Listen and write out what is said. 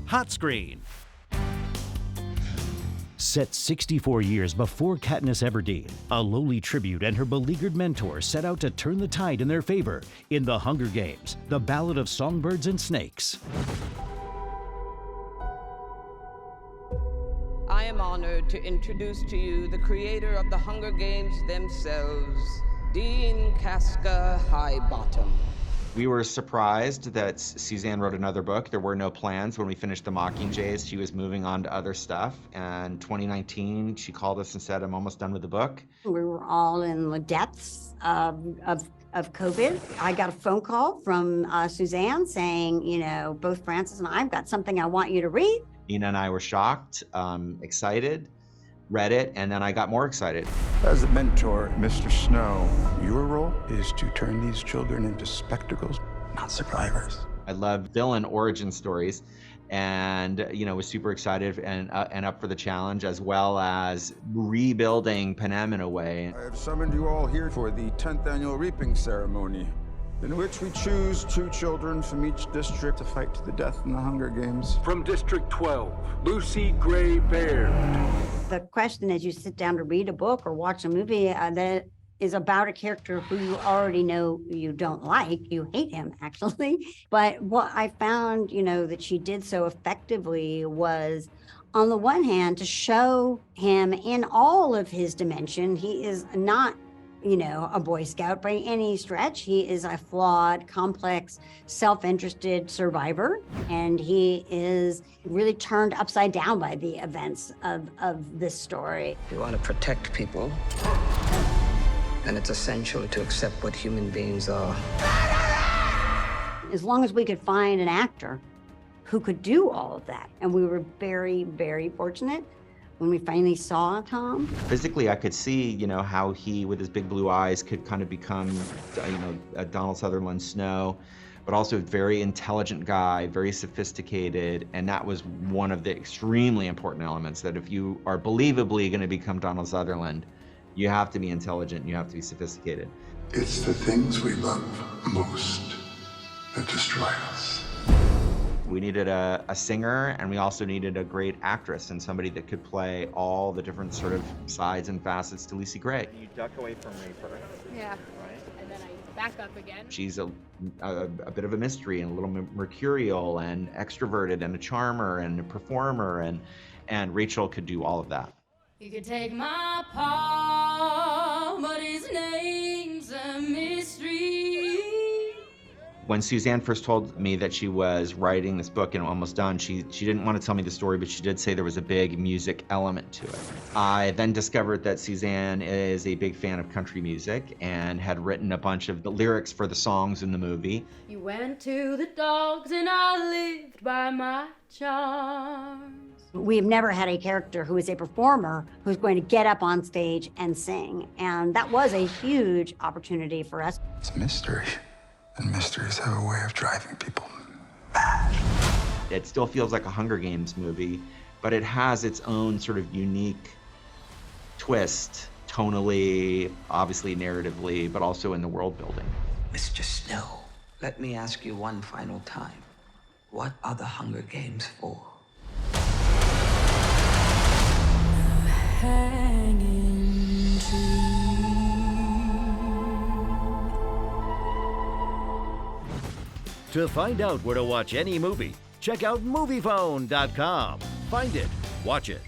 Hot Screen. Set 64 years before Katniss Everdeen, a lowly tribute and her beleaguered mentor set out to turn the tide in their favor in The Hunger Games, The Ballad of Songbirds and Snakes. I am honored to introduce to you the creator of the Hunger Games themselves, Dean Casca Highbottom. We were surprised that Suzanne wrote another book. There were no plans when we finished The Mockingjays. She was moving on to other stuff. And 2019, she called us and said, I'm almost done with the book. We were all in the depths of COVID. I got a phone call from Suzanne saying, you know, both Frances and I've got something I want you to read. Nina and I were shocked, excited, read it, and then I got more excited. As a mentor, Mr. Snow, your role is to turn these children into spectacles, not survivors. I love villain origin stories, and was super excited and up for the challenge, as well as rebuilding Panem in a way. I have summoned you all here for the 10th annual reaping ceremony, in which we choose 2 children from each district to fight to the death in the Hunger Games. From District 12, Lucy Gray Baird. The question as you sit down to read a book or watch a movie that is about a character who you already know you don't like, you hate him actually. But what I found, that she did so effectively was, on the one hand, to show him in all of his dimension. He is not a Boy Scout by any stretch. He is a flawed, complex, self-interested survivor, and he is really turned upside down by the events of this story. You want to protect people, and it's essential to accept what human beings are. As long as we could find an actor who could do all of that, and we were very, very fortunate when we finally saw Tom. Physically, I could see, how he, with his big blue eyes, could kind of become, a Donald Sutherland Snow, but also a very intelligent guy, very sophisticated, and that was one of the extremely important elements, that if you are believably going to become Donald Sutherland, you have to be intelligent, you have to be sophisticated. It's the things we love most that destroy us. We needed a singer, and we also needed a great actress and somebody that could play all the different sort of sides and facets to Lucy Gray. You duck away from Reaper. Yeah, right. And then I back up again. She's a bit of a mystery and a little mercurial and extroverted and a charmer and a performer, and Rachel could do all of that. You could take my palm, but his name's a mystery. When Suzanne first told me that she was writing this book and almost done, she didn't want to tell me the story, but she did say there was a big music element to it. I then discovered that Suzanne is a big fan of country music and had written a bunch of the lyrics for the songs in the movie. You went to the dogs and I lived by my charms. We've never had a character who is a performer who's going to get up on stage and sing, and that was a huge opportunity for us. It's a mystery. And mysteries have a way of driving people mad. It still feels like a Hunger Games movie, but it has its own sort of unique twist, tonally, obviously narratively, but also in the world building. Mr. Snow, let me ask you one final time. What are the Hunger Games for? Hanging tree. To find out where to watch any movie, check out Moviefone.com. Find it, watch it,